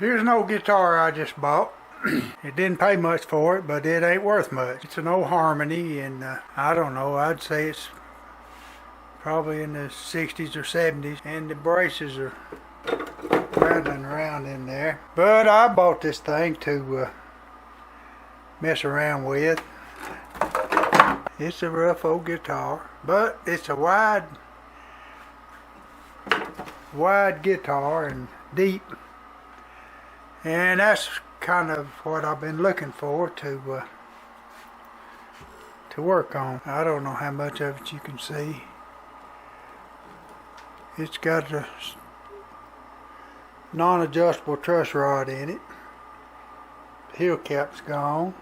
Here's an old guitar I just bought. It didn't pay much for it, but it ain't worth much. It's an old Harmony, and I don't know, I'd say it's probably in the 60s or 70s, and the braces are rattling around in there. But I bought this thing to mess around with. It's a rough old guitar, but it's a wide guitar and deep, and that's kind of what I've been looking for to work on. I don't know how much of it you can see. It's got a non-adjustable truss rod in it. The heel cap's gone.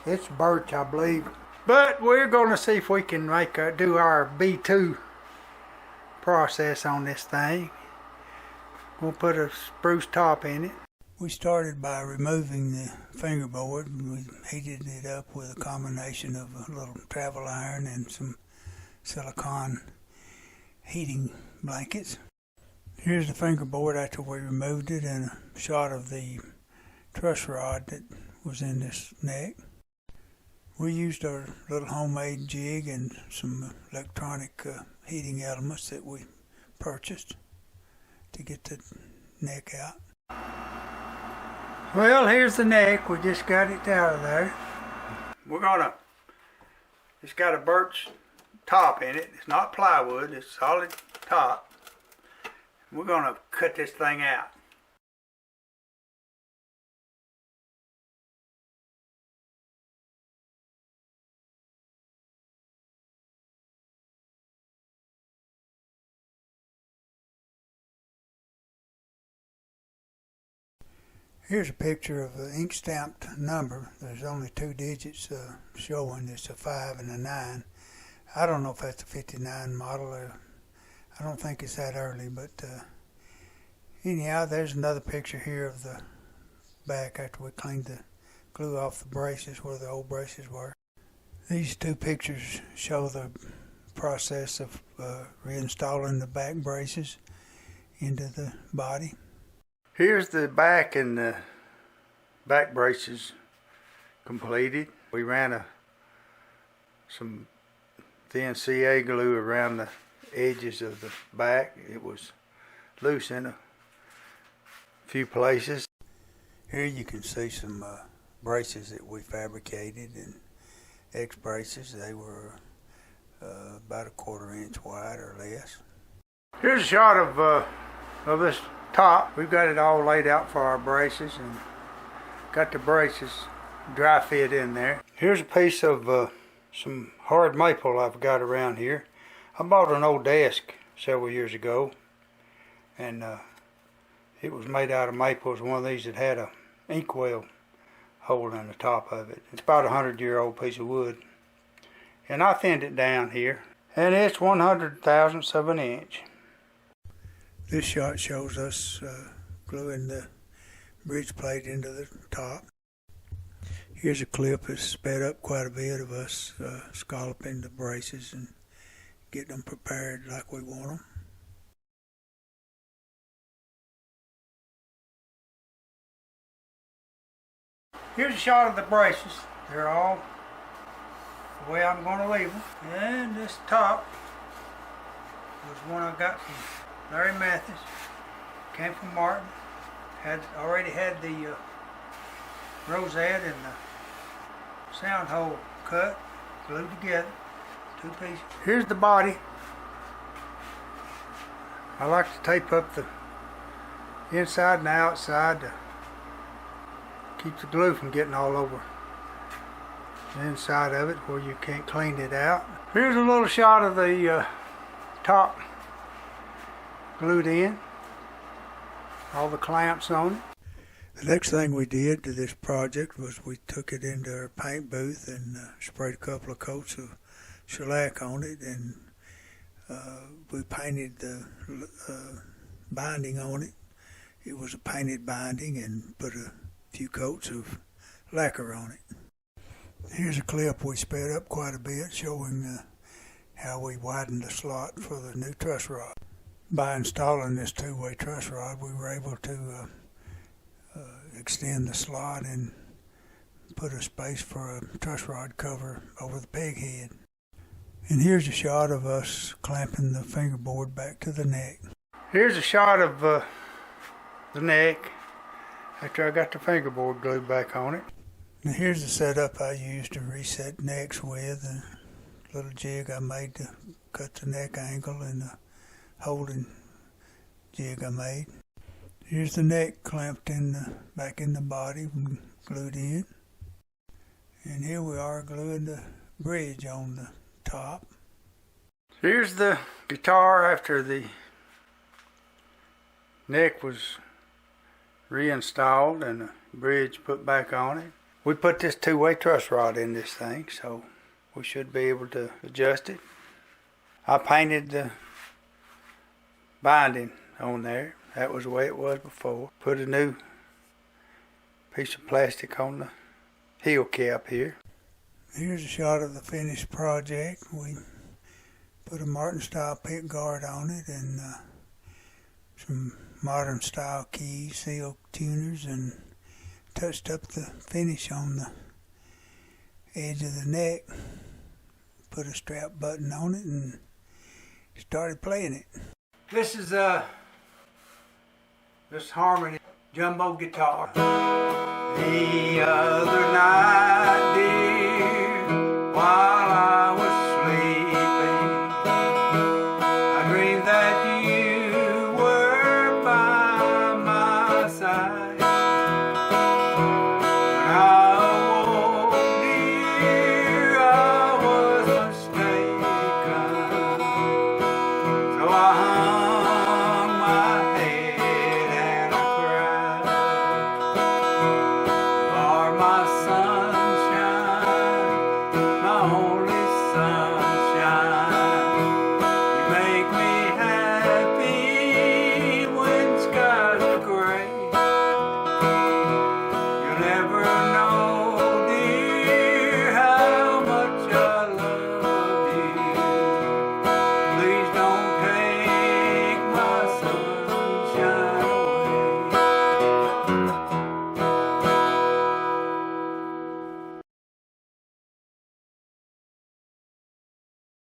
It's birch, I believe. But we're going to see if we can do our B-2 process on this thing. We'll put a spruce top in it. We started by removing the fingerboard, and we heated it up with a combination of a little travel iron and some silicone heating blankets. Here's the fingerboard after we removed it, and a shot of the truss rod that was in this neck. We used our little homemade jig and some electronic heating elements that we purchased to get the neck out. Well, here's the neck. We just got it out of there. It's got a birch top in it. It's not plywood, it's solid top. We're gonna cut this thing out. Here's a picture of an ink stamped number. There's only 2 digits showing. It's a 5 and a 9. I don't know if that's a 59 model, or I don't think it's that early, but anyhow, there's another picture here of the back after we cleaned the glue off the braces where the old braces were. These 2 pictures show the process of reinstalling the back braces into the body. Here's the back and the back braces completed. We ran some thin CA glue around the edges of the back. It was loose in a few places. Here you can see some braces that we fabricated, and X braces. They were about a 1/4 inch wide or less. Here's a shot of this top. We've got it all laid out for our braces and got the braces dry fit in there. Here's a piece of some hard maple I've got around here. I bought an old desk several years ago, and it was made out of maple. It was one of these that had a inkwell hole in the top of it. It's about a 100-year-old piece of wood, and I thinned it down here, and it's 1/100,000th of an inch. This shot shows us gluing the bridge plate into the top. Here's a clip that's sped up quite a bit of us scalloping the braces and getting them prepared like we want them. Here's a shot of the braces. They're all the way I'm going to leave them. And this top was one I got from Larry Mathis. Came from Martin. Already had the rosette and the sound hole cut, glued together, 2 pieces. Here's the body. I like to tape up the inside and the outside to keep the glue from getting all over the inside of it where you can't clean it out. Here's a little shot of the top glued in, all the clamps on it. The next thing we did to this project was we took it into our paint booth and sprayed a couple of coats of shellac on it, and we painted the binding on it. It was a painted binding, and put a few coats of lacquer on it. Here's a clip we sped up quite a bit showing how we widened the slot for the new truss rod. By installing this 2-way truss rod, we were able to extend the slot and put a space for a truss rod cover over the peg head. And here's a shot of us clamping the fingerboard back to the neck. Here's a shot of the neck after I got the fingerboard glued back on it. Now here's the setup I used to reset necks with, a little jig I made to cut the neck angle and the holding jig I made. Here's the neck clamped back in the body and glued in. And here we are gluing the bridge on the top. Here's the guitar after the neck was reinstalled and the bridge put back on it. We put this two-way truss rod in this thing, so we should be able to adjust it. I painted the binding on there. That was the way it was before. Put a new piece of plastic on the heel cap here. Here's a shot of the finished project. We put a Martin style pick guard on it and some modern style keys, seal tuners, and touched up the finish on the edge of the neck. Put a strap button on it and started playing it. This is this Harmony jumbo guitar. The other night